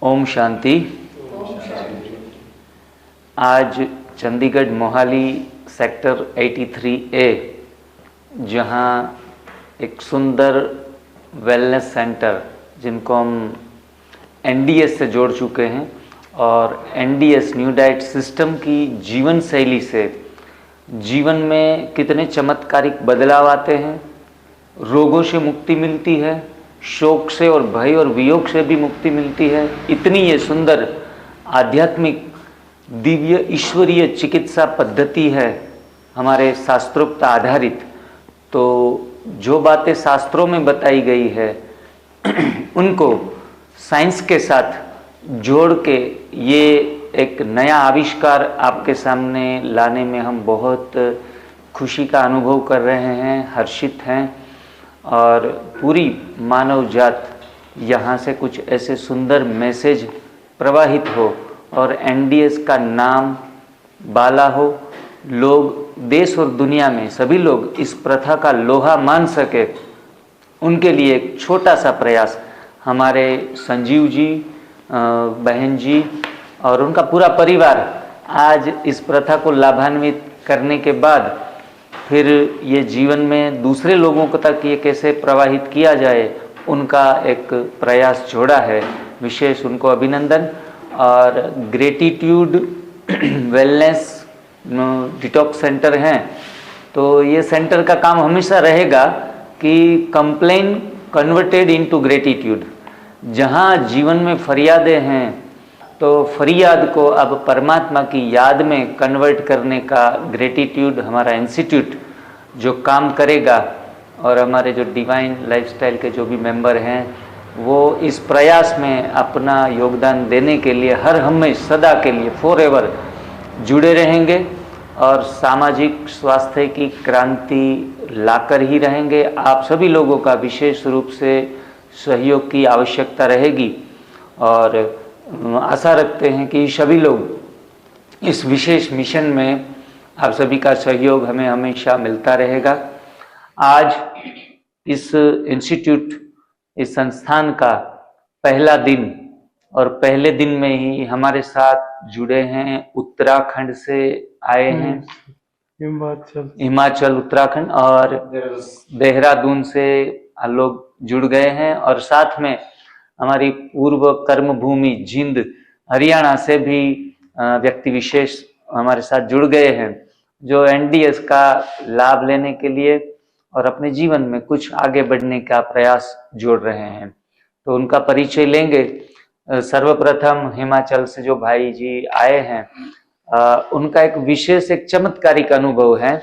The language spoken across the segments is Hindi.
ओम शांति। आज चंडीगढ़ मोहाली सेक्टर 83A, जहां एक सुंदर वेलनेस सेंटर जिनको हम एनडीएस से जोड़ चुके हैं और एनडीएस न्यू डाइट सिस्टम की जीवन शैली से जीवन में कितने चमत्कारिक बदलाव आते हैं, रोगों से मुक्ति मिलती है, शोक से और भय और वियोग से भी मुक्ति मिलती है। इतनी ये सुंदर आध्यात्मिक दिव्य ईश्वरीय चिकित्सा पद्धति है हमारे शास्त्रोक्त आधारित। तो जो बातें शास्त्रों में बताई गई है उनको साइंस के साथ जोड़ के ये एक नया आविष्कार आपके सामने लाने में हम बहुत खुशी का अनुभव कर रहे हैं, हर्षित हैं। और पूरी मानव जात यहाँ से कुछ ऐसे सुंदर मैसेज प्रवाहित हो और एनडीएस का नाम बाला हो, लोग देश और दुनिया में सभी लोग इस प्रथा का लोहा मान सके, उनके लिए एक छोटा सा प्रयास हमारे संजीव जी, बहन जी और उनका पूरा परिवार आज इस प्रथा को लाभान्वित करने के बाद फिर ये जीवन में दूसरे लोगों को तक ये कैसे प्रवाहित किया जाए, उनका एक प्रयास जोड़ा है। विशेष उनको अभिनंदन। और ग्रेटिट्यूड वेलनेस डिटॉक्स सेंटर हैं, तो ये सेंटर का काम हमेशा रहेगा कि कंप्लेन कन्वर्टेड इनटू ग्रेटिट्यूड। जहाँ जीवन में फरियादें हैं तो फरियाद को अब परमात्मा की याद में कन्वर्ट करने का ग्रेटिट्यूड हमारा इंस्टीट्यूट जो काम करेगा। और हमारे जो डिवाइन लाइफस्टाइल के जो भी मेंबर हैं वो इस प्रयास में अपना योगदान देने के लिए हर हमेशा सदा के लिए फॉरएवर जुड़े रहेंगे और सामाजिक स्वास्थ्य की क्रांति लाकर ही रहेंगे। आप सभी लोगों का विशेष रूप से सहयोग की आवश्यकता रहेगी और आशा रखते हैं कि सभी लोग इस विशेष मिशन में आप सभी का सहयोग हमें हमेशा मिलता रहेगा। आज इस इंस्टीट्यूट, इस संस्थान का पहला दिन और पहले दिन में ही हमारे साथ जुड़े हैं उत्तराखंड से आए हैं, हिमाचल उत्तराखंड और देहरादून से लोग जुड़ गए हैं। और साथ में हमारी पूर्व कर्म भूमि जिंद हरियाणा से भी व्यक्ति विशेष हमारे साथ जुड़ गए हैं जो एनडीएस का लाभ लेने के लिए और अपने जीवन में कुछ आगे बढ़ने का प्रयास जोड़ रहे हैं। तो उनका परिचय लेंगे। सर्वप्रथम हिमाचल से जो भाई जी आए हैं, उनका एक विशेष एक चमत्कारिक अनुभव है।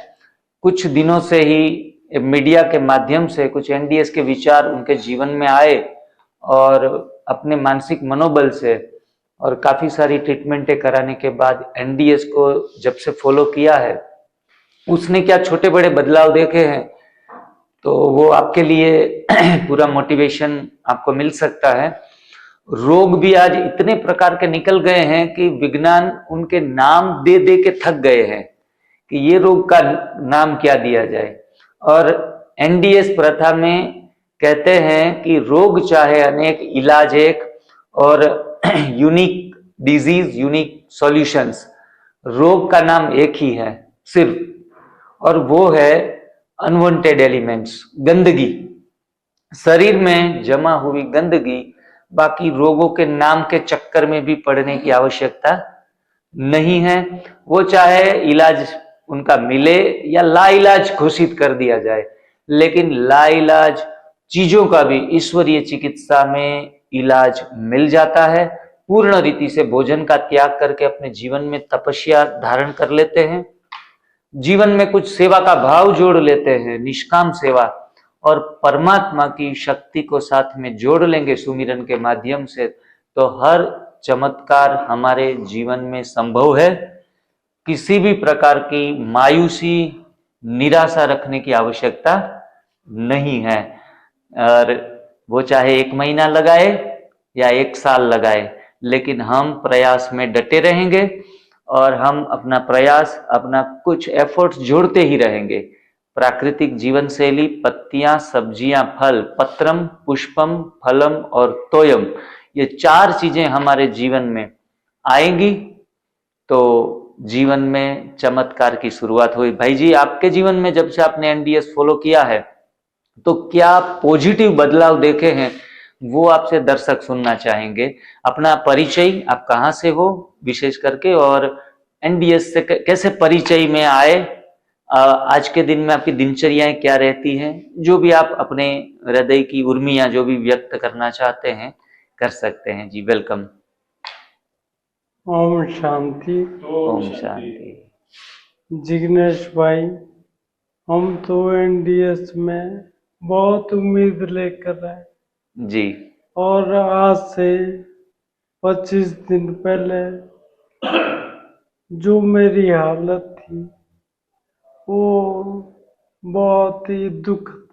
कुछ दिनों से ही मीडिया के माध्यम से कुछ एनडीएस के विचार उनके जीवन में आए और अपने मानसिक मनोबल से और काफ़ी सारी ट्रीटमेंटें कराने के बाद एनडीएस को जब से फॉलो किया है, उसने क्या छोटे बड़े बदलाव देखे हैं, तो वो आपके लिए पूरा मोटिवेशन आपको मिल सकता है। रोग भी आज इतने प्रकार के निकल गए हैं कि विज्ञान उनके नाम दे दे के थक गए हैं कि ये रोग का नाम क्या दिया जाए। और एनडीएस प्रथा में कहते हैं कि रोग चाहे अनेक, इलाज एक और यूनिक डिजीज यूनिक सॉल्यूशंस। रोग का नाम एक ही है सिर्फ, और वो है अनवांटेड एलिमेंट्स, गंदगी, शरीर में जमा हुई गंदगी। बाकी रोगों के नाम के चक्कर में भी पड़ने की आवश्यकता नहीं है। वो चाहे इलाज उनका मिले या लाइलाज घोषित कर दिया जाए, लेकिन लाइलाज चीजों का भी ईश्वरीय चिकित्सा में इलाज मिल जाता है। पूर्ण रीति से भोजन का त्याग करके अपने जीवन में तपस्या धारण कर लेते हैं, जीवन में कुछ सेवा का भाव जोड़ लेते हैं, निष्काम सेवा, और परमात्मा की शक्ति को साथ में जोड़ लेंगे सुमिरन के माध्यम से, तो हर चमत्कार हमारे जीवन में संभव है। किसी भी प्रकार की मायूसी, निराशा रखने की आवश्यकता नहीं है। और वो चाहे 1 महीना लगाए या 1 साल लगाए, लेकिन हम प्रयास में डटे रहेंगे और हम अपना प्रयास, अपना कुछ एफर्ट्स जोड़ते ही रहेंगे। प्राकृतिक जीवन शैली, पत्तियां, सब्जियां, फल, पत्रम, पुष्पम, फलम और तोयम, ये 4 चीजें हमारे जीवन में आएंगी तो जीवन में चमत्कार की शुरुआत हुई। भाई जी, आपके जीवन में जब से आपने एनडीएस फॉलो किया है तो क्या पॉजिटिव बदलाव देखे हैं, वो आपसे दर्शक सुनना चाहेंगे। अपना परिचय, आप कहाँ से हो विशेष करके, और एनडीएस से कैसे परिचय में आए, आज के दिन में आपकी दिनचर्याएं क्या रहती हैं, जो भी आप अपने हृदय की उर्मियां जो भी व्यक्त करना चाहते हैं कर सकते हैं जी। वेलकम। ओम शांति। ओम शांति। जिग्नेश भाई, हम तो एनडीएस में बहुत उम्मीद लेकर आए जी। और आज से 25 दिन पहले जो मेरी हालत थी वो बहुत ही दुखद,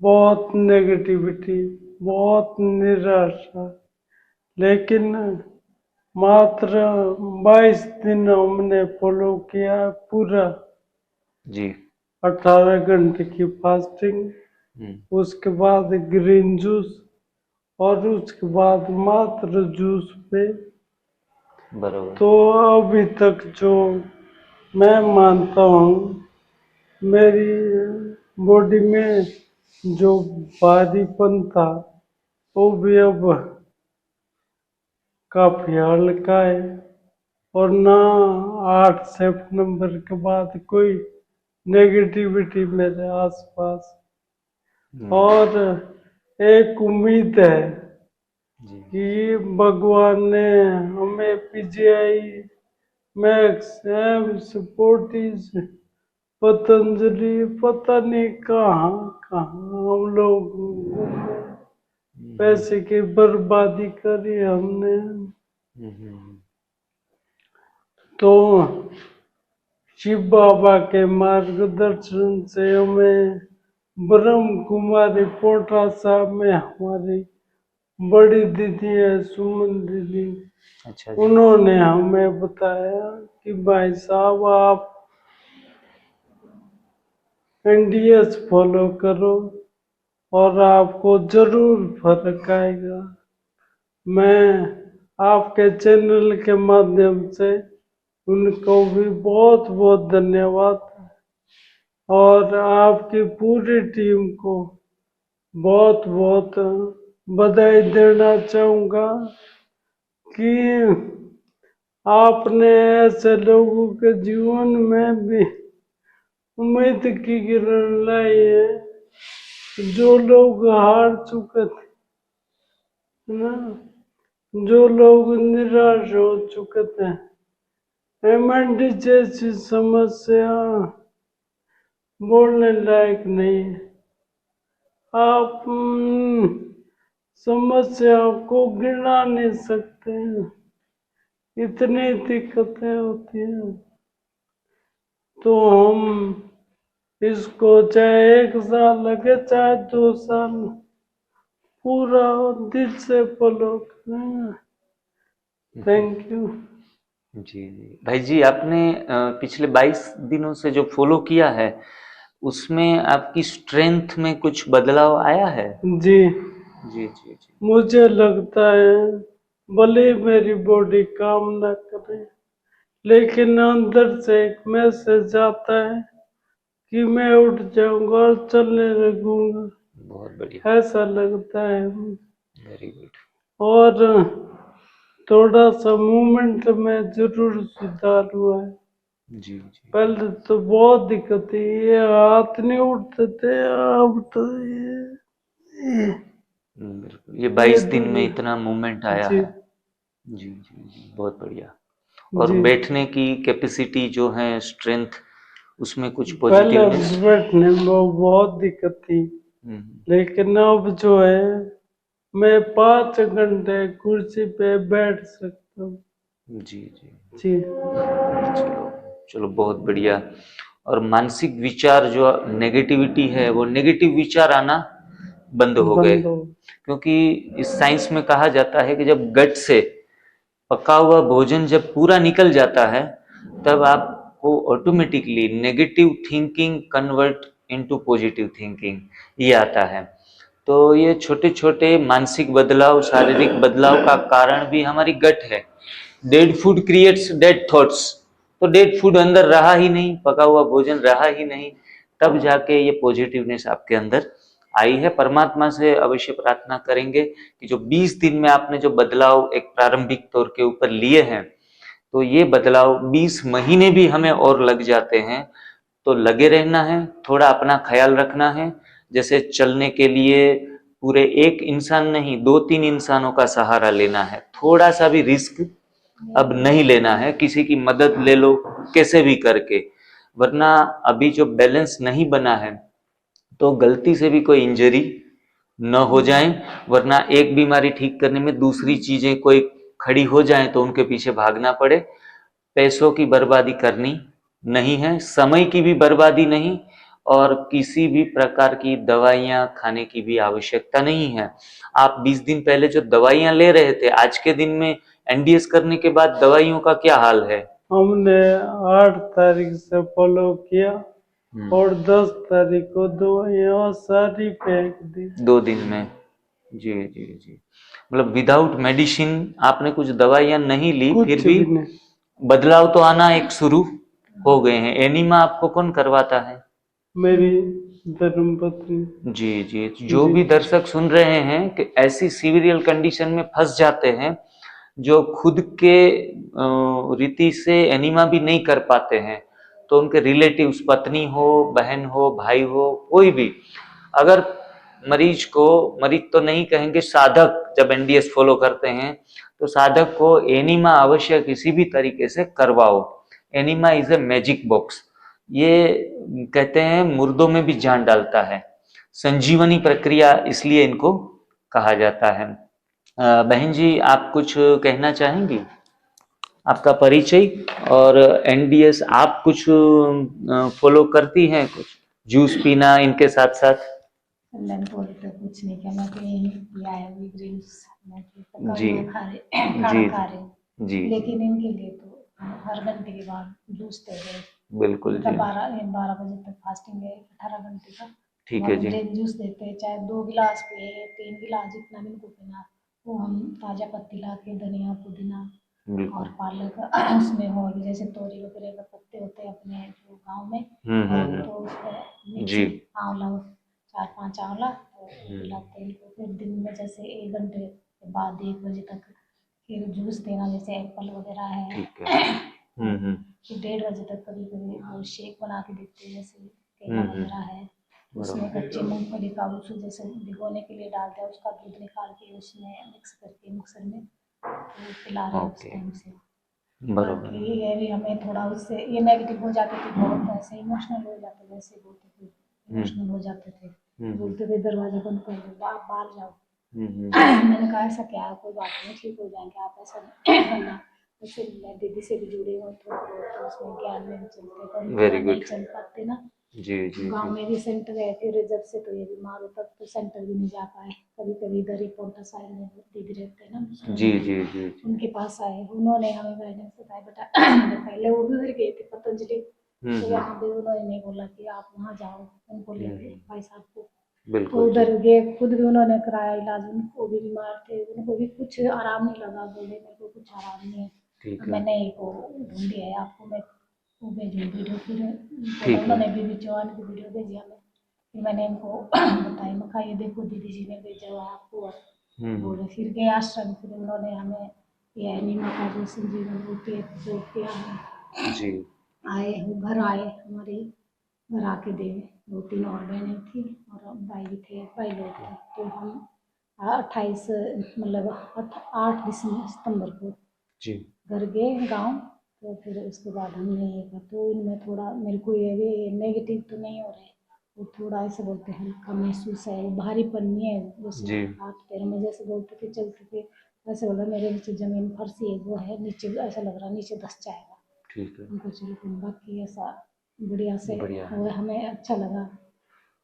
बहुत नेगेटिविटी, बहुत निराशा, लेकिन मात्र 22 दिन हमने फॉलो किया पूरा जी। 18 घंटे की फास्टिंग, उसके बाद ग्रीन जूस और उसके बाद मात्र जूस पे। बरोबर। तो अभी तक जो मैं मानता हूँ मेरी बॉडी में जो भारीपन था वो भी अब काफी हल्का है और ना 8 सितंबर के बाद कोई नेगेटिविटी मेरे आसपास। और एक उम्मीद है कि भगवान ने हमें PGI, max, AIIMS, Fortis, Patanjali, पता नहीं कहाँ कहाँ हम लोग घूमे, पैसे की बर्बादी करी हमने। तो शिव बाबा के मार्गदर्शन से हमें ब्रह्म कुमारी पोटा साहब में हमारी बड़ी दीदी है सुमन दीदी, अच्छा। उन्होंने हमें बताया कि भाई साहब आप एनडीएस फॉलो करो और आपको जरूर फर्क आएगा। मैं आपके चैनल के माध्यम से उनको भी बहुत बहुत धन्यवाद और आपकी पूरी टीम को बहुत बहुत बधाई देना चाहूँगा कि आपने ऐसे लोगों के जीवन में भी उम्मीद की किरण लाई है। जो लोग हार चुके थे ना, जो लोग निराश हो चुके थे, एमएनडी जैसी समस्या बोलने लायक नहीं है। आप समस्याओं को गिना नहीं सकते हैं, इतनी दिक्कतें होती हैं। तो हम इसको चाहे 1 साल लगे चाहे 2 साल, पूरा दिल से फॉलो करेंगे। थैंक यू जी जी भाई जी, आपने पिछले 22 दिनों से जो फॉलो किया है उसमें आपकी स्ट्रेंथ में कुछ बदलाव आया है? जी जी जी जी। मुझे लगता है भले मेरी बॉडी काम ना करे लेकिन अंदर से एक मैसेज आता है कि मैं उठ जाऊंगा और चलने लगूंगा। बहुत बढ़िया। ऐसा लगता है। Very good. और थोड़ा सा मूवमेंट में जरूर सुधार हुआ है। जी जी। पहले तो बहुत दिक्कत थी, ये हाथ नहीं उठते थे, अब तो ये बिल्कुल, ये 22 दिन में इतना मूवमेंट आया जी है। जी जी जी, बहुत बढ़िया। और जी। बैठने की कैपेसिटी जो है, स्ट्रेंथ, उसमें कुछ पहले पॉजिटिवनेस? बैठने में बहुत दिक्कत थी लेकिन अब जो है मैं 5 घंटे कुर्सी पे बैठ सकता हूँ। जी जी जी चलो चलो, बहुत बढ़िया। और मानसिक विचार जो नेगेटिविटी है, वो नेगेटिव विचार आना बंद हो गए, क्योंकि इस साइंस में कहा जाता है कि जब गट से पका हुआ भोजन जब पूरा निकल जाता है तब आपको automatically negative thinking convert into positive thinking ये आता है। तो ये छोटे छोटे मानसिक बदलाव, शारीरिक बदलाव का कारण भी हमारी गट है। Dead food creates dead thoughts, तो डेड फूड अंदर रहा ही नहीं, पका हुआ भोजन रहा ही नहीं, तब जाके ये पॉजिटिवनेस आपके अंदर आई है। परमात्मा से अवश्य प्रार्थना करेंगे कि जो 20 दिन में आपने जो बदलाव एक प्रारंभिक तौर के ऊपर लिए हैं, तो ये बदलाव 20 महीने भी हमें और लग जाते हैं, तो लगे रहना है, थोड़ा अपना ख्याल रखना है। जैसे चलने के लिए पूरे एक इंसान नहीं, 2-3 इंसानों का सहारा लेना है, थोड़ा सा भी रिस्क अब नहीं लेना है, किसी की मदद ले लो कैसे भी करके, वरना अभी जो बैलेंस नहीं बना है तो गलती से भी कोई इंजरी न हो जाए, वरना एक बीमारी ठीक करने में दूसरी चीजें कोई खड़ी हो जाए तो उनके पीछे भागना पड़े। पैसों की बर्बादी करनी नहीं है, समय की भी बर्बादी नहीं, और किसी भी प्रकार की दवाइयां खाने की भी आवश्यकता नहीं है। आप 20 दिन पहले जो दवाइयां ले रहे थे, आज के दिन में एनडीएस करने के बाद दवाइयों का क्या हाल है? हमने 8 तारीख से फॉलो किया और 10 तारीख को दवाइयाँ सारी फेंक दी 2 दिन में। जी जी जी, मतलब विदाउट मेडिसिन आपने कुछ दवाइयां नहीं ली, कुछ फिर भी नहीं। बदलाव तो आना एक शुरू हो गए हैं। एनीमा आपको कौन करवाता है? मेरी धर्मपत्नी। जी जी, जो भी दर्शक सुन रहे हैं कि ऐसी सीवियर कंडीशन में फंस जाते हैं जो खुद के रीति से एनीमा भी नहीं कर पाते हैं, तो उनके रिलेटिव्स, पत्नी हो, बहन हो, भाई हो, कोई भी अगर मरीज को, मरीज तो नहीं कहेंगे, साधक जब एनडीएस फॉलो करते हैं तो साधक को एनीमा अवश्य किसी भी तरीके से करवाओ। Enema is a magic box, ये कहते हैं मुर्दों में भी जान डालता है, संजीवनी प्रक्रिया इसलिए इनको कहा जाता है। बहन जी, आप कुछ कहना चाहेंगी? आपका परिचय और एनडीएस आप कुछ फॉलो करती हैं, कुछ जूस पीना इनके साथ साथ? मैंने तो कुछ नहीं किया, मैं तो यही किया है अभी ड्रिंक्स, मैं तो जी खा रहे खाना जी खा रहे, जी, लेकिन इनके लिए तो हर घंटे के बाद जूस दे रहे। बिल्कुल मतलब जी, 12 बजे तक फास्टिंग है, 18 घंटे का। ठीक है जी, ड्रिंक जूस देते हैं, चाहे 2 गिलास पिए, 3 गिलास, जितना भी इनको पीना, वो हम ताज़ा पत्ती ला के, धनिया, पुदीना बिल्कुल। और पालक उसमें, और भी जैसे तोरी वगैरह के पत्ते होते हैं अपने जो गाँव में, तो उसको जी, आंवला, 4-5 आंवला तो पिलाते हैं इनको। फिर दिन में जैसे 1 घंटे के बाद 1 बजे तक फिर जूस देना, जैसे एप्पल वगैरह है। ठीक है। फिर 1:30 बजे तक कभी कभी वो शेक बना के देते हैं, जैसे केला वगैरह है, उसमें कच्चे मूंगफली का उसको जैसे भिगोने के लिए डालते हैं, उसका दूध निकाल के उसमें मिक्स करके मिक्सर में वो पिला रहे हैं उस टाइम से। बरोबर। बाकी ये भी हमें थोड़ा उससे ये नेगेटिव हो जाते थे, बहुत ऐसे इमोशनल हो जाते थे, ऐसे बोलते थे, इमोशनल हो जाते थे, बोलते थे दरवाजा बंद कर दो, आप बाहर जाओ। मैंने कहा ऐसा क्या है, कोई बात नहीं, ठीक हो जाएंगे, आप ऐसा नहीं करना। जैसे मैं दीदी से भी जुड़ी हूँ थोड़ा बहुत, तो उसमें ज्ञान में भी चलते, कभी वेरी नहीं गुड। चल पाते ना। जी जी गांव जी, में भी सेंटर है, फिर जब से तो ये बीमार हो तब तो सेंटर भी नहीं जा पाए। कभी कभी इधर ही पोंटा साइड में दीदी रहते हैं ना, जी जी जी, उनके पास आए, उन्होंने हमें गाइडेंस बताया। बेटा पहले वो भी उधर गए थे पतंजलि, तो वहाँ भी उन्होंने नहीं बोला कि आप वहाँ जाओ, उनको लेके भाई साहब को, तो बिल्कुल उधर गए, खुद भी उन्होंने कराया इलाज, उनको भी बीमार थे, उनको भी कुछ आराम नहीं लगा, बोले मेरे को कुछ आराम नहीं है। ठीक है, मैंने एक ढूंढ दिया है आपको, मैं वो भेजी वीडियो, फिर ठीक है। उन्होंने बीबी चौहान की वीडियो भेजी हमें, फिर मैंने इनको बताई, मैं कहा ये देखो दीदी जी ने भेजा हुआ है आपको, बोले। फिर गए आश्रम, फिर उन्होंने हमें ये एनीमा का जो संजीवन बूटी है जो किया है, जी, आए वो घर आए हमारे घर आके दे, 2-3 और बहनें थी और भाई भी थे, भाई लोग थे, तो हम 28 मतलब 8 सितंबर को जी, घर गए गाँव। तो फिर उसके बाद हमने ये कहा, तो इनमें थोड़ा मेरे को ये नेगेटिव तो नहीं हो रहे, वो थोड़ा ऐसे बोलते हैं हल्का महसूस है, वो भारीपन नहीं है, जैसे हाथ पैर में जैसे बोलते थे चलते थे वैसे बोला, मेरे नीचे जमीन फर्सी है वो है, नीचे ऐसा लग रहा नीचे धस जाएगा। ठीक है, उनको चलो, बाकी ऐसा बढ़िया से बढ़िया। हुआ, हमें अच्छा लगा,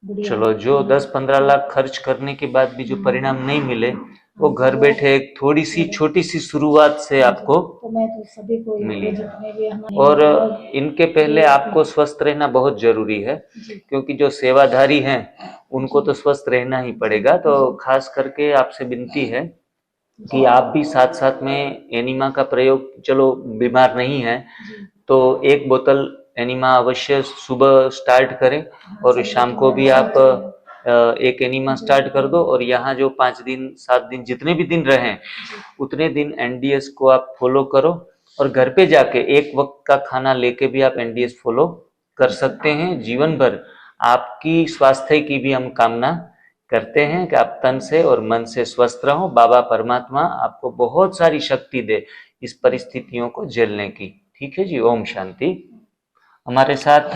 बढ़िया। चलो, जो 10-15 लाख खर्च करने के बाद भी जो परिणाम नहीं मिले, वो घर बैठे एक थोड़ी सी छोटी सी शुरुआत से आपको तो मैं तो सभी को ये मिली है। प्रोजेक्ट में भी हमारे और इनके पहले आपको स्वस्थ रहना बहुत जरूरी है, जी क्योंकि जो सेवाधारी हैं उनको तो स्वस्थ रहना ही पड़ेगा। तो खास करके आपसे विनती है कि आप भी साथ साथ में एनिमा का प्रयोग, चलो बीमार नहीं है जी तो एक बोतल एनिमा अवश्य सुबह स्टार्ट करें और शाम को भी आप एक एनिमा स्टार्ट कर दो। और यहाँ जो 5 दिन 7 दिन जितने भी दिन रहें उतने दिन एनडीएस को आप फॉलो करो, और घर पे जाके एक वक्त का खाना लेके भी आप एनडीएस फॉलो कर सकते हैं। जीवन भर आपकी स्वास्थ्य की भी हम कामना करते हैं कि आप तन से और मन से स्वस्थ रहो। बाबा परमात्मा आपको बहुत सारी शक्ति दे इस परिस्थितियों को झेलने की। ठीक है जी, ओम शांति। हमारे साथ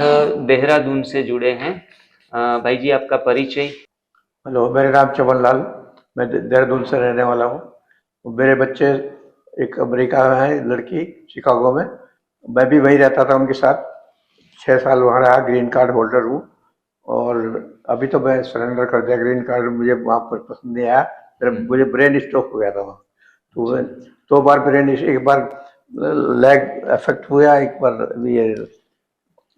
देहरादून से जुड़े हैं भाई जी, आपका परिचय। हेलो, मेरा नाम चमन लाल, मैं देहरादून से रहने वाला हूँ। मेरे बच्चे एक अमेरिका में है, लड़की शिकागो में, मैं भी वहीं रहता था उनके साथ। 6 साल वहाँ रहा, ग्रीन कार्ड होल्डर हूँ। और अभी तो मैं सरेंडर कर दिया ग्रीन कार्ड, मुझे वहाँ पर पसंद नहीं आया। मुझे ब्रेन स्ट्रोक हो गया था वहाँ, तो 2 बार ब्रेन, एक बार लेग अफेक्ट हुआ, एक बार ये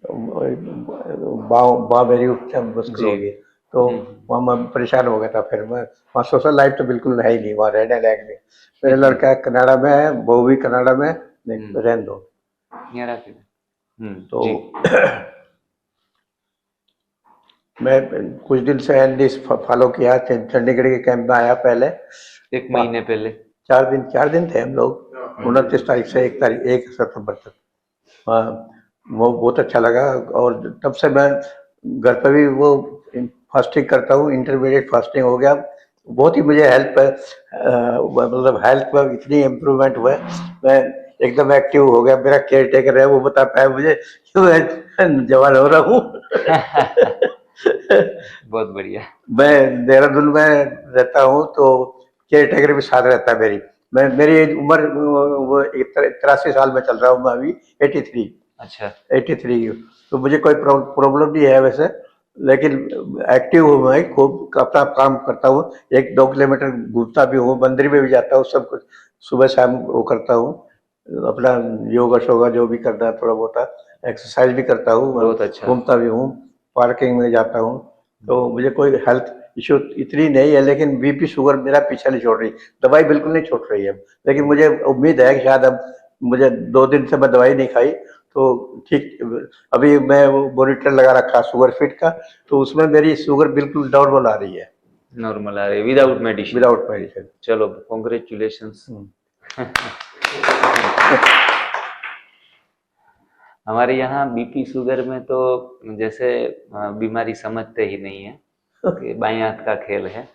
बाँव मेरी उठना मुश्किल हो गई, तो वहाँ मैं परेशान हो गया था। फिर मैं वहाँ सोशल लाइफ तो बिल्कुल है ही नहीं, वहाँ रहने लायक नहीं। मेरा लड़का कनाडा में है, बहू भी कनाडा में, रहने दो। तो मैं कुछ दिन से एनडीएस फॉलो किया, चंडीगढ़ के कैंप में आया पहले, 1 महीने पहले। 4 दिन थे हम लोग, 29 तारीख से 1 सितंबर तक। वो बहुत अच्छा लगा। और तब से मैं घर पर भी वो फास्टिंग करता हूँ, इंटरमीडिएट फास्टिंग हो गया। बहुत ही मुझे हेल्प मतलब हेल्थ में इतनी इम्प्रूवमेंट हुआ है, मैं एकदम एक्टिव हो गया। मेरा केयर टेकर है, वो बताता है मुझे कि मैं जवान हो रहा हूँ। बहुत बढ़िया। मैं देहरादून में रहता हूँ, तो केयर टेकर भी साथ रहता है मेरी उम्र वो 83 साल में चल रहा हूँ मैं अभी, 83। अच्छा, 83। तो मुझे कोई प्रॉब्लम नहीं है वैसे, लेकिन एक्टिव हूँ मैं, खूब अपना काम करता हूँ। 1-2 किलोमीटर घूमता भी हूँ, मंदिर में भी जाता हूँ, सब कुछ सुबह शाम वो करता हूँ। अपना योगा शोगा जो भी करना है, थोड़ा बहुत एक्सरसाइज भी करता हूँ, बहुत अच्छा। घूमता भी हूँ, पार्किंग में जाता हूँ। तो मुझे कोई हेल्थ इशू इतनी नहीं है, लेकिन बीपी शुगर मेरा पीछा नहीं छोड़ रही, दवाई बिल्कुल नहीं छोड़ रही है। लेकिन मुझे उम्मीद है कि शायद अब मुझे 2 दिन से मैं दवाई नहीं खाई तो ठीक। अभी मैं वो मॉनिटर लगा रखा शुगर फिट का, तो उसमें मेरी शुगर बिल्कुल नॉर्मल आ रही है, नॉर्मल आ रही है, विदाउट मेडिसिन। चलो, कॉन्ग्रेचुलेशंस। हमारे यहाँ बीपी शुगर में तो जैसे बीमारी समझते ही नहीं है कि बाएं हाथ का खेल है।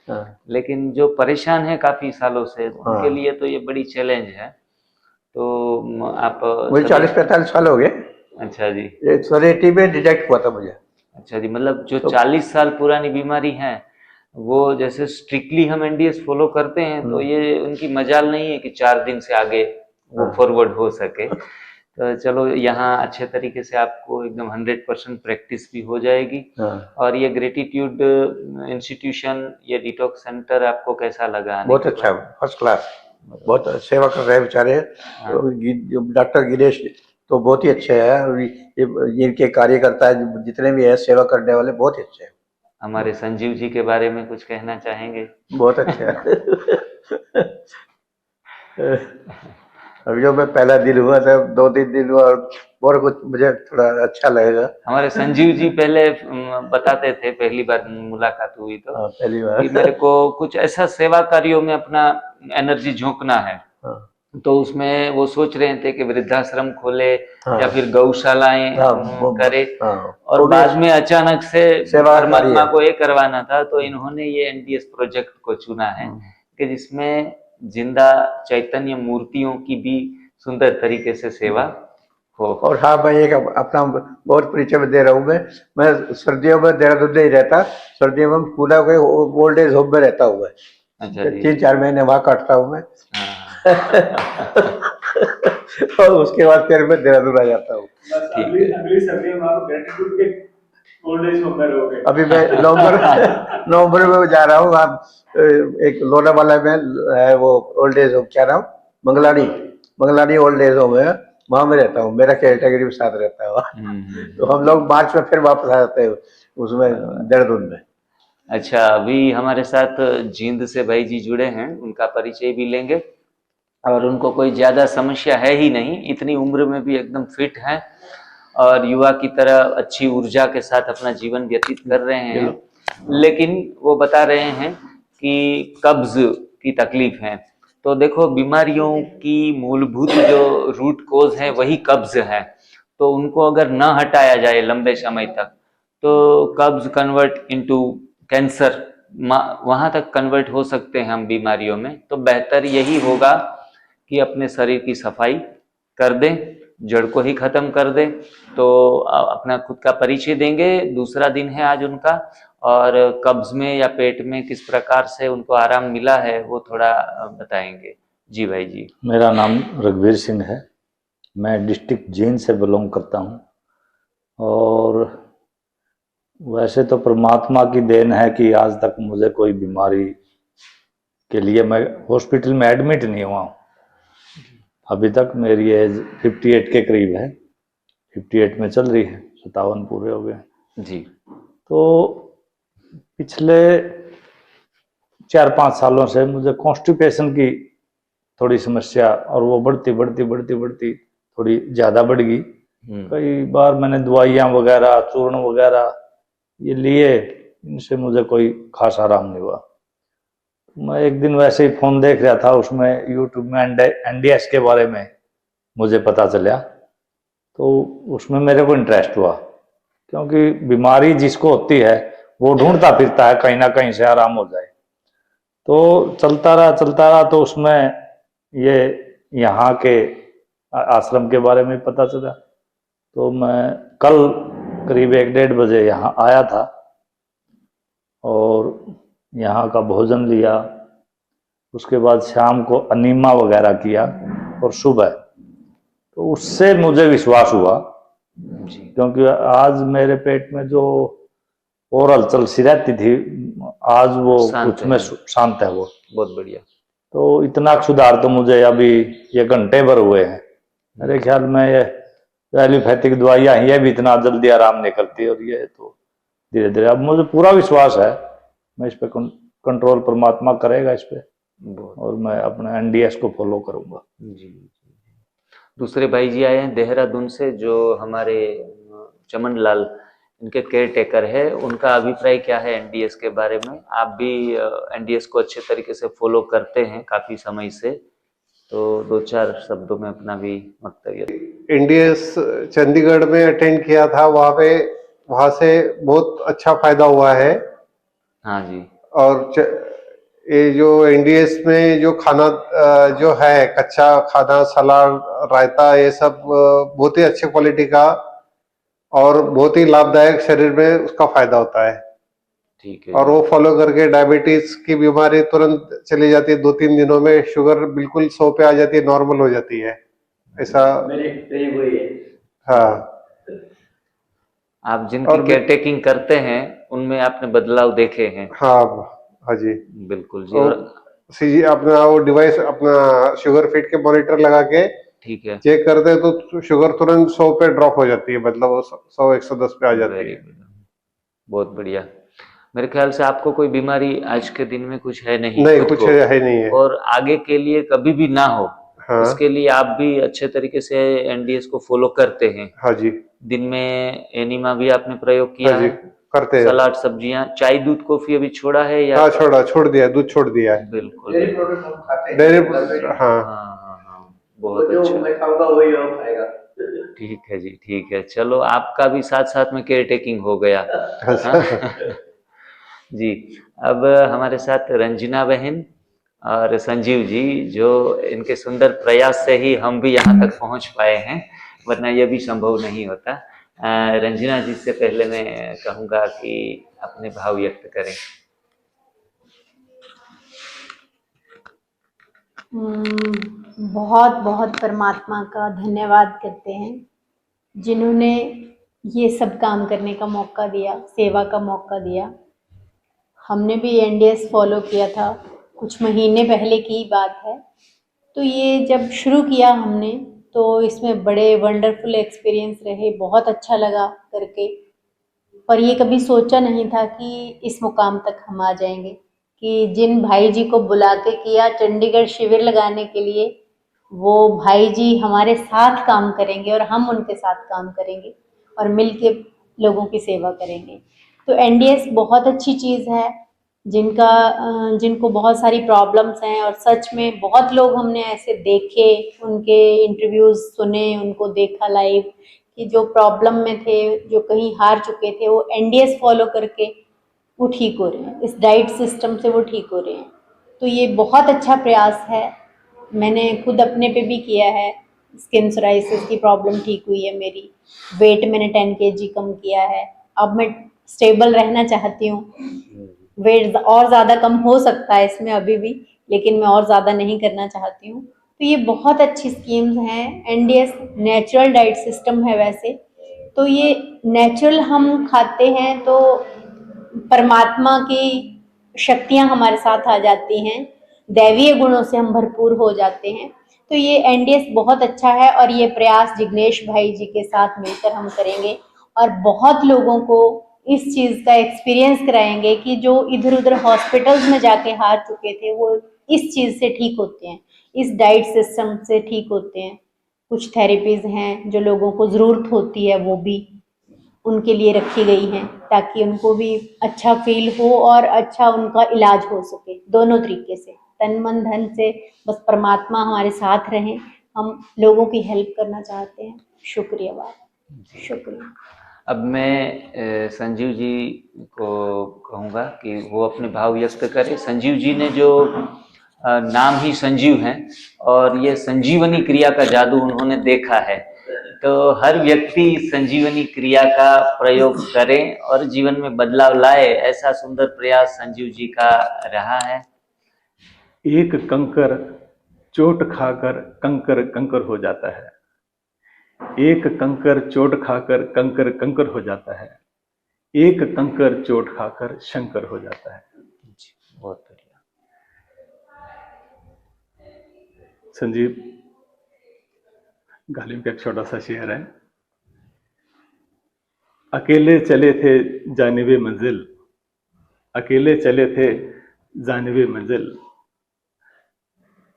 लेकिन जो परेशान है काफी सालों से, उनके लिए तो ये बड़ी चैलेंज है। तो आप मुझे 40-45 साल हो गए। अच्छा जी, 80 में डिटेक्ट हुआ था मुझे। अच्छा जी, मतलब जो 40 साल पुरानी बीमारी है वो जैसे स्ट्रिक्टली हम एनडीएस फॉलो करते हैं, तो ये उनकी मजाल नहीं है कि 4 दिन से आगे वो फॉरवर्ड हो सके। तो चलो, यहाँ अच्छे तरीके से आपको एकदम 100% प्रैक्टिस भी हो जाएगी। और ये ग्रेटिट्यूड इंस्टीट्यूशन, ये डिटॉक्स सेंटर आपको कैसा लगा? बहुत अच्छा, फर्स्ट क्लास, बहुत सेवा कर रहे हैं बेचारे। डॉक्टर गिरीश तो बहुत ही अच्छे हैं, और इनके कार्यकर्ता जितने भी है सेवा करने वाले बहुत ही अच्छे हैं। हमारे संजीव जी के बारे में कुछ कहना चाहेंगे? बहुत अच्छे हैं। अभी जो मैं पहला दिन हुआ था, 2-3 दिन हुआ, और कुछ मुझे थोड़ा अच्छा लगेगा। हमारे संजीव जी पहले बताते थे, पहली बार मुलाकात हुई तो पहली बार कि मेरे को कुछ ऐसा सेवा कार्यों में अपना एनर्जी झोंकना है। तो उसमें वो सोच रहे थे कि वृद्धाश्रम खोले या फिर गौशालाएं करे। और बाद में अचानक से परमात्मा को ये करवाना था, तो इन्होंने ये एनडीएस प्रोजेक्ट को चुना है कि जिसमें जिंदा चैतन्य मूर्तियों की भी सुंदर तरीके से सेवा हो। और हाँ, मैं एक अपना बहुत परिचय में दे रहा हूँ। मैं सर्दियों में देहरादून नहीं रहता, सर्दियों में पूरा कोई ओल्ड एज होम में रहता हूँ मैं। अच्छा, 3-4 महीने वहाँ काटता हूँ मैं। और उसके बाद फिर मैं देहरादून आ जाता हूँ। ठीक है। अगली सर्दी में आप ग्रेटिट्यूड के अभी मैं नवंबर में जा रहा हूँ। आप एक लोनावाला में है वो ओल्ड एज होम, क्या नाम, मंगलानी ओल्ड एज होम है, वहां में रहता हूँ। मेरा कैटेगरी में साथ रहता है वहाँ। तो हम लोग मार्च में फिर वापस आ जाते हैं उसमें, देहरादून में। अच्छा, अभी हमारे साथ जींद से भाई जी जुड़े हैं, उनका परिचय भी लेंगे। और उनको कोई ज़्यादा समस्या है ही नहीं, इतनी उम्र में भी एकदम फिट हैं और युवा की तरह अच्छी ऊर्जा के साथ अपना जीवन व्यतीत कर रहे हैं। लेकिन वो बता रहे हैं कि कब्ज की तकलीफ है। तो देखो, बीमारियों की मूलभूत जो रूट कोज है वही कब्ज है। तो उनको अगर न हटाया जाए लंबे समय तक, तो कब्ज कन्वर्ट इनटू कैंसर, वहां तक कन्वर्ट हो सकते हैं हम बीमारियों में। तो बेहतर यही होगा कि अपने शरीर की सफाई कर दें, जड़ को ही खत्म कर दें। तो अपना खुद का परिचय देंगे। दूसरा दिन है आज उनका, और कब्ज में या पेट में किस प्रकार से उनको आराम मिला है वो थोड़ा बताएंगे। जी भाई जी। मेरा नाम रघुवीर सिंह है, मैं डिस्ट्रिक्ट जींद से बिलोंग करता हूँ। और वैसे तो परमात्मा की देन है कि आज तक मुझे कोई बीमारी के लिए मैं हॉस्पिटल में एडमिट नहीं हुआ हूँ। अभी तक मेरी एज 58 के करीब है, 58 में चल रही है, 57 पूरे हो गए जी। तो पिछले 4-5 सालों से मुझे कॉन्स्टिपेशन की थोड़ी समस्या, और वो बढ़ती थोड़ी ज़्यादा बढ़ गई। कई बार मैंने दवाइयाँ वगैरह, चूर्ण वगैरह ये लिए, इनसे मुझे कोई खास आराम नहीं हुआ। मैं एक दिन वैसे ही फ़ोन देख रहा था, उसमें यूट्यूब में NDS के बारे में मुझे पता चला, तो उसमें मेरे को इंटरेस्ट हुआ। क्योंकि बीमारी जिसको होती है वो ढूंढता फिरता है कहीं ना कहीं से आराम हो जाए। तो चलता रहा तो उसमें ये यहाँ के आश्रम के बारे में पता चला। तो मैं कल करीब 1-1:30 बजे यहाँ आया था और यहाँ का भोजन लिया। उसके बाद शाम को अनीमा वगैरह किया और सुबह, तो उससे मुझे विश्वास हुआ, क्योंकि आज मेरे पेट में जो और हलचल सी रहती थी, आज वो कुछ में शांत है। वो बहुत बढ़िया। तो इतना सुधार तो मुझे अभी ये घंटे भर हुए हैं। मेरे ख्याल में ये एलोपैथिक दवाइयाँ ये भी इतना जल्दी आराम नहीं करती, और ये तो धीरे धीरे अब मुझे पूरा विश्वास है, मैं इस पे कंट्रोल परमात्मा करेगा इस पे, और मैं अपने NDS को फॉलो करूंगा। जी। दूसरे भाई जी आए हैं देहरादून से, जो हमारे चमन लाल इनके केयर टेकर है। उनका अभिप्राय क्या है NDS के बारे में? आप भी NDS को अच्छे तरीके से फॉलो करते हैं काफी समय से, तो 2-4 शब्दों में अपना भी वक्तव्य। NDS चंडीगढ़ में अटेंड किया था, वहाँ से बहुत अच्छा फायदा हुआ है। हाँ जी। और ये जो NDS में जो खाना जो है, कच्चा खाना, सलाद, रायता, ये सब बहुत ही अच्छे क्वालिटी का और बहुत ही लाभदायक, शरीर में उसका फायदा होता है। ठीक है। और वो फॉलो करके डायबिटीज की बीमारी तुरंत चली जाती है, 2-3 दिनों में शुगर बिल्कुल 100 पे आ जाती है, नॉर्मल हो जाती है। ऐसा मेरी वही है। हाँ। आप जिनकी केयर टेकिंग करते हैं उनमें आपने बदलाव देखे हैं? हाँ हाँ जी, बिल्कुल जी। और सीजी अपना वो डिवाइस, अपना शुगर फिट के मॉनिटर लगा के ठीक है चेक करते हैं तो शुगर तुरंत 100 पे ड्रॉप हो जाती है, मतलब वो 100-110 पे आ जाती है। बहुत बढ़िया। मेरे ख्याल से आपको कोई बीमारी आज के दिन में कुछ है नहीं? नहीं, कुछ है नहीं है, और आगे के लिए कभी भी ना हो। हाँ। इसके लिए आप भी अच्छे तरीके से NDS को फॉलो करते हैं? हाँ जी। दिन में एनिमा भी आपने प्रयोग किया? हाँ जी, करते हैं। सलाद, सब्जियां, चाय, दूध, कॉफी अभी छोड़ा है या? हाँ, छोड़ दिया, दूध छोड़ दिया है। बिल्कुल। डेयरी प्रोडक्ट हम खाते हैं। डेयरी प्रोडक्ट, हाँ। बहुत अच्छा। मैं खाऊंगा वही वो खाएगा। ठीक है जी, ठीक है। चलो, आपका भी साथ साथ में केयर टेकिंग हो गया। हाँ? जी। अब हमारे साथ रंजना बहन और संजीव जी, जो इनके सुंदर प्रयास से ही हम भी यहाँ तक पहुँच पाए हैं, वरना यह भी संभव नहीं होता। रंजना जी से पहले मैं कहूँगा कि अपने भाव व्यक्त करें। बहुत बहुत परमात्मा का धन्यवाद करते हैं, जिन्होंने ये सब काम करने का मौका दिया, सेवा का मौका दिया। हमने भी एनडीएस फॉलो किया था, कुछ महीने पहले की बात है। तो ये जब शुरू किया हमने तो इसमें बड़े वंडरफुल एक्सपीरियंस रहे, बहुत अच्छा लगा करके। पर ये कभी सोचा नहीं था कि इस मुकाम तक हम आ जाएंगे, कि जिन भाई जी को बुला के किया चंडीगढ़ शिविर लगाने के लिए, वो भाई जी हमारे साथ काम करेंगे और हम उनके साथ काम करेंगे और मिलके लोगों की सेवा करेंगे। तो एनडीएस बहुत अच्छी चीज़ है। जिनको बहुत सारी प्रॉब्लम्स हैं, और सच में बहुत लोग हमने ऐसे देखे, उनके इंटरव्यूज़ सुने, उनको देखा लाइव, कि जो प्रॉब्लम में थे, जो कहीं हार चुके थे, वो एनडीएस फॉलो करके वो ठीक हो रहे हैं, इस डाइट सिस्टम से वो ठीक हो रहे हैं। तो ये बहुत अच्छा प्रयास है। मैंने खुद अपने पे भी किया है, स्किन सोराइसिस की प्रॉब्लम ठीक हुई है मेरी, वेट मैंने 10 kg कम किया है। अब मैं स्टेबल रहना चाहती हूँ, वेट और ज़्यादा कम हो सकता है इसमें अभी भी, लेकिन मैं और ज़्यादा नहीं करना चाहती हूँ। तो ये बहुत अच्छी स्कीम्स हैं। एनडीएस नेचुरल डाइट सिस्टम है वैसे, तो ये नेचुरल हम खाते हैं तो परमात्मा की शक्तियाँ हमारे साथ आ जाती हैं, दैवीय गुणों से हम भरपूर हो जाते हैं। तो ये एनडीएस बहुत अच्छा है, और ये प्रयास जिग्नेश भाई जी के साथ मिलकर हम करेंगे और बहुत लोगों को इस चीज़ का एक्सपीरियंस कराएंगे कि जो इधर उधर हॉस्पिटल्स में जाके हार चुके थे, वो इस चीज़ से ठीक होते हैं, इस डाइट सिस्टम से ठीक होते हैं। कुछ थेरेपीज़ हैं जो लोगों को ज़रूरत होती है, वो भी उनके लिए रखी गई हैं, ताकि उनको भी अच्छा फील हो और अच्छा उनका इलाज हो सके, दोनों तरीके से, तन मन धन से। बस परमात्मा हमारे साथ रहें, हम लोगों की हेल्प करना चाहते हैं। शुक्रिया बात, शुक्रिया। अब मैं संजीव जी को कहूँगा कि वो अपने भाव व्यक्त करें। संजीव जी ने जो नाम ही संजीव हैं, और ये संजीवनी क्रिया का जादू उन्होंने देखा है, तो हर व्यक्ति संजीवनी क्रिया का प्रयोग करें और जीवन में बदलाव लाए, ऐसा सुंदर प्रयास संजीव जी का रहा है। एक कंकर चोट खाकर कंकर कंकर हो जाता है, एक कंकर चोट खाकर कंकर कंकर हो जाता है, एक कंकर चोट खाकर शंकर हो जाता है। बहुत बढ़िया। संजीव गालिब का एक छोटा सा शेर है। अकेले चले थे जानिबे मंजिल, अकेले चले थे जानिबे मंजिल,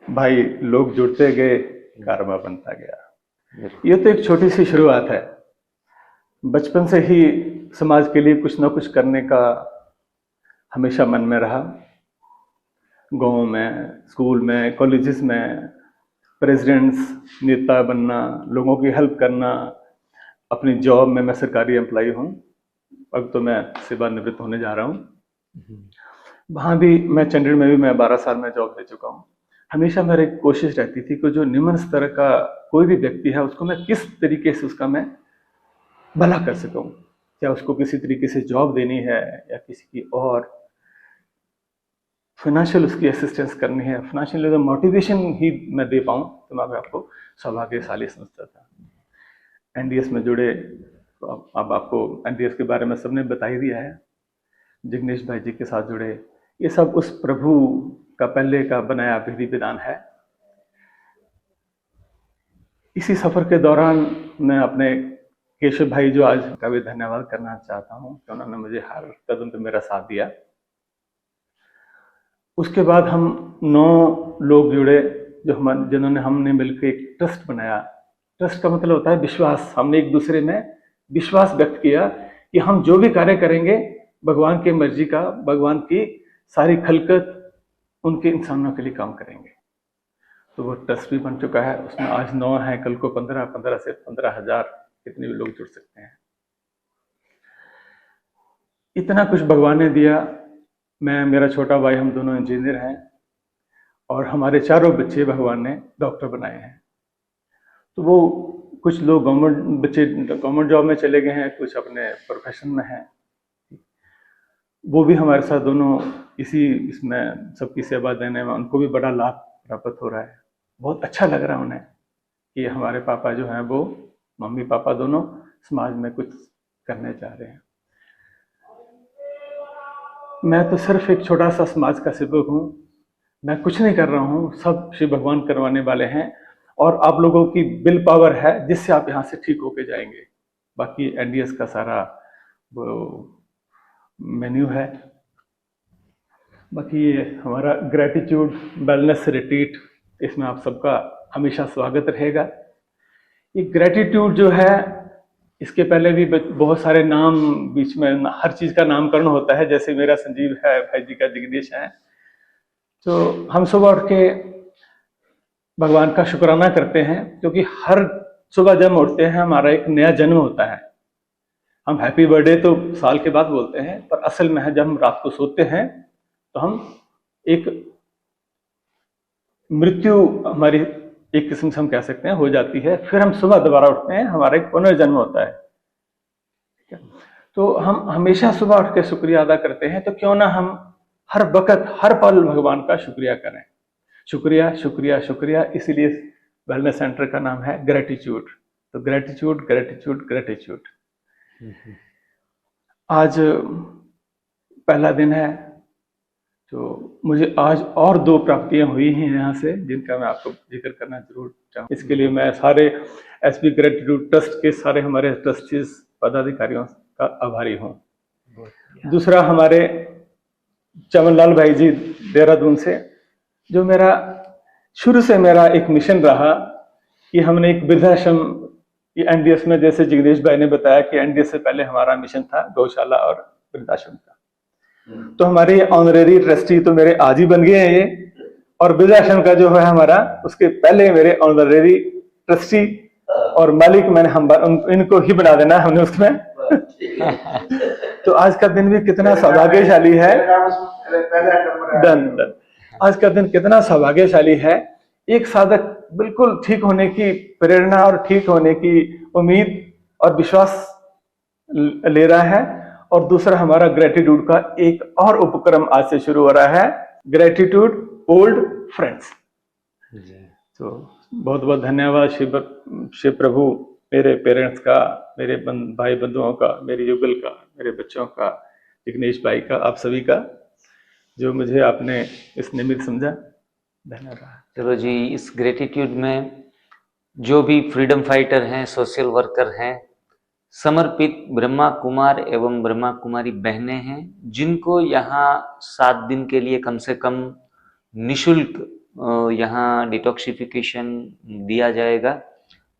भाई लोग जुड़ते गए, कारवां बनता गया। ये तो एक छोटी सी शुरुआत है। बचपन से ही समाज के लिए कुछ ना कुछ करने का हमेशा मन में रहा। गांव में, स्कूल में, कॉलेजेस में प्रेसिडेंट्स, नेता बनना, लोगों की हेल्प करना। अपनी जॉब में मैं सरकारी एम्प्लॉय हूँ, अब तो मैं सेवानिवृत्त होने जा रहा हूँ। वहाँ भी मैं चंडीगढ़ में भी मैं 12 साल में जॉब दे चुका हूँ। हमेशा मेरी कोशिश रहती थी कि जो निम्न स्तर का कोई भी व्यक्ति है, उसको मैं किस तरीके से उसका मैं भला कर सकूँ। क्या उसको किसी तरीके से जॉब देनी है, या किसी की और फाइनेंशियल उसकी असिस्टेंस करनी है, फाइनेंशियल मोटिवेशन ही मैं दे पाऊँ, तो मैं आपको सौभाग्यशाली समझता था। एनडीएस में जुड़े, तो अब आपको एनडीएस के बारे में सबने बता ही दिया है। जिग्नेश भाई जी के साथ जुड़े, ये सब उस प्रभु का पहले का बनाया विधि विधान है। इसी सफर के दौरान मैं अपने केशव भाई जो आज का भी धन्यवाद करना चाहता हूँ कि उन्होंने मुझे हर कदम पे मेरा साथ दिया। उसके बाद हम 9 लोग जुड़े जिन्होंने हमने मिलकर एक ट्रस्ट बनाया। ट्रस्ट का मतलब होता है विश्वास। हमने एक दूसरे में विश्वास व्यक्त किया कि हम जो भी कार्य करेंगे भगवान की मर्जी का, भगवान की सारी खलकत, उनके इंसानों के लिए काम करेंगे। तो वो ट्रस्ट भी बन चुका है। उसमें आज 9 हैं, कल को 15 से 15,000 कितने भी लोग जुड़ सकते हैं। इतना कुछ भगवान ने दिया। मैं, मेरा छोटा भाई, हम दोनों इंजीनियर हैं, और हमारे चारों बच्चे भगवान ने डॉक्टर बनाए हैं। तो वो कुछ लोग गवर्नमेंट जॉब में चले गए हैं, कुछ अपने प्रोफेशन में हैं। वो भी हमारे साथ दोनों इसमें सबकी सेवा देने में उनको भी बड़ा लाभ प्राप्त हो रहा है। बहुत अच्छा लग रहा है उन्हें कि हमारे पापा जो हैं वो, मम्मी पापा दोनों समाज में कुछ करने जा रहे हैं। मैं तो सिर्फ एक छोटा सा समाज का सेवक हूँ, मैं कुछ नहीं कर रहा हूँ, सब श्री भगवान करवाने वाले हैं और आप लोगों की विल पावर है जिससे आप यहाँ से ठीक होके जाएंगे। बाकी एनडीएस का सारा वो मेन्यू है। बाकी ये हमारा ग्रेटिट्यूड वेलनेस रिट्रीट, इसमें आप सबका हमेशा स्वागत रहेगा। ये ग्रेटिट्यूड जो है, इसके पहले भी बहुत सारे नाम बीच में हर चीज़ का नामकरण होता है, जैसे मेरा संजीव है, भाई जी का जिग्नेश है। तो हम सुबह उठ के भगवान का शुक्राना करते हैं, क्योंकि हर सुबह जब उठते हैं हमारा एक नया जन्म होता है। हम हैप्पी बर्थडे तो साल के बाद बोलते हैं, पर असल में है जब हम रात को सोते हैं तो हम एक मृत्यु हमारी एक किस्म से हम कह सकते हैं हो जाती है, फिर हम सुबह दोबारा उठते हैं, हमारा एक पुनर्जन्म होता है। तो हम हमेशा सुबह उठ के शुक्रिया अदा करते हैं, तो क्यों ना हम हर वक्त हर पल भगवान का शुक्रिया करें। शुक्रिया शुक्रिया शुक्रिया, इसीलिए वेलनेस सेंटर का नाम है ग्रेटिट्यूड। तो ग्रेटिट्यूड ग्रेटिट्यूड ग्रेटिट्यूड। आज पहला दिन है, तो मुझे आज और 2 प्राप्तियां हुई हैं यहाँ से, जिनका मैं आपको जिक्र करना जरूर चाहूँ। इसके लिए मैं सारे एसबी ग्रेटिट्यूड ट्रस्ट के सारे हमारे ट्रस्टीज पदाधिकारियों का आभारी हूँ। दूसरा, हमारे चमनलाल भाई जी देहरादून से, जो मेरा शुरू से मेरा एक मिशन रहा कि हमने एक वृद्धाश्रम, ये एनडीएस में, जैसे जिग्नेश भाई ने बताया कि एनडीएस से पहले हमारा मिशन था गौशाला और वृद्धाश्रम का। तो हमारे ऑनरेरी ट्रस्टी तो मेरे आज ही बन गए हैं ये, और वृद्धाश्रम का जो है हमारा, उसके पहले मेरे ऑनरेरी ट्रस्टी और मालिक मैंने इनको ही बना देना हमने उसमें। तो आज का दिन भी कितना सौभाग्यशाली है। डन। आज का दिन कितना सौभाग्यशाली है। एक साधक बिल्कुल ठीक होने की प्रेरणा और ठीक होने की उम्मीद और विश्वास ले रहा है, और दूसरा हमारा ग्रेटिट्यूड का एक और उपक्रम आज से शुरू हो रहा है, ग्रेटिट्यूड ओल्ड फ्रेंड्स। तो बहुत बहुत धन्यवाद शिव प्रभु, मेरे पेरेंट्स का, मेरे भाई बंधुओं का, मेरे युगल का, मेरे बच्चों का, जिग्नेश भाई का, आप सभी का, जो मुझे आपने इस निमित्त समझा। धन्यवाद। चलो जी, इस ग्रेटिट्यूड में जो भी फ्रीडम फाइटर हैं, सोशल वर्कर हैं, समर्पित ब्रह्मा कुमार एवं ब्रह्मा कुमारी बहनें हैं, जिनको यहाँ 7 दिन के लिए कम से कम निशुल्क यहाँ डिटॉक्सिफिकेशन दिया जाएगा,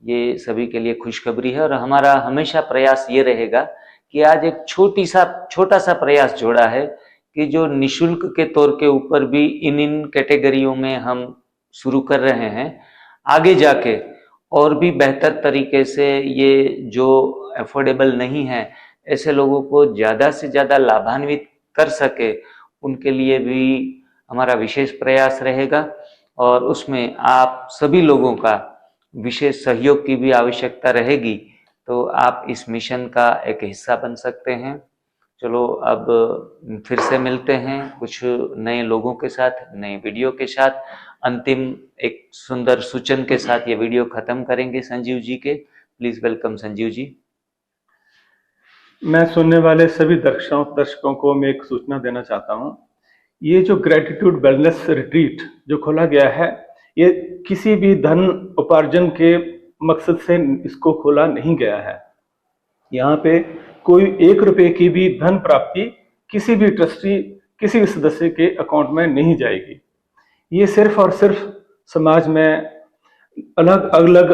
ये सभी के लिए खुशखबरी है। और हमारा हमेशा प्रयास ये रहेगा कि आज एक छोटा सा प्रयास जोड़ा है कि जो निशुल्क के तौर के ऊपर भी इन कैटेगरियों में हम शुरू कर रहे हैं, आगे जाके और भी बेहतर तरीके से ये जो अफोर्डेबल नहीं है, ऐसे लोगों को ज़्यादा से ज़्यादा लाभान्वित कर सके, उनके लिए भी हमारा विशेष प्रयास रहेगा। और उसमें आप सभी लोगों का विशेष सहयोग की भी आवश्यकता रहेगी, तो आप इस मिशन का एक हिस्सा बन सकते हैं। चलो, अब फिर से मिलते हैं कुछ नए लोगों के साथ, नए वीडियो के साथ। अंतिम एक सुंदर सूचन के साथ ये वीडियो खत्म करेंगे संजीव जी के। Please welcome Sanjeev ji. मैं सुनने वाले सभी दर्शकों को मैं एक सूचना देना चाहता हूँ। ये जो ग्रेटिट्यूड वेलनेस रिट्रीट जो खोला गया है, ये किसी भी धन उपार्जन के मकसद से इसको खोला नहीं गया है। यहाँ पे कोई 1 रुपए की भी धन प्राप्ति किसी भी ट्रस्टी, किसी भी सदस्य के अकाउंट में नहीं जाएगी। ये सिर्फ और सिर्फ समाज में अलग अलग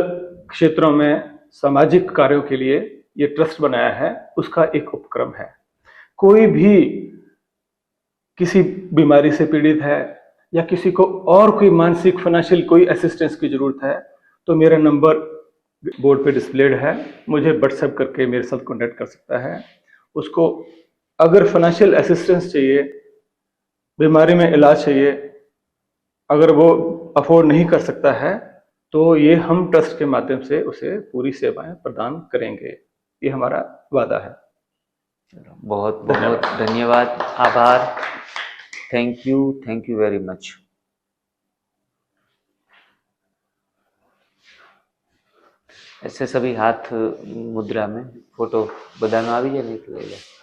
क्षेत्रों में सामाजिक कार्यों के लिए ये ट्रस्ट बनाया है, उसका एक उपक्रम है। कोई भी किसी बीमारी से पीड़ित है या किसी को और कोई मानसिक फाइनेंशियल कोई असिस्टेंस की जरूरत है, तो मेरा नंबर बोर्ड पे डिस्प्लेड है, मुझे व्हाट्सएप करके मेरे साथ कांटेक्ट कर सकता है। उसको अगर फाइनेंशियल असिस्टेंस चाहिए, बीमारी में इलाज चाहिए, अगर वो अफोर्ड नहीं कर सकता है, तो ये हम ट्रस्ट के माध्यम से उसे पूरी सेवाएं प्रदान करेंगे, ये हमारा वादा है। बहुत बहुत धन्यवाद, आभार, थैंक यू वेरी मच। ऐसे सभी हाथ मुद्रा में फोटो बधानो આવી જાય ને એટલે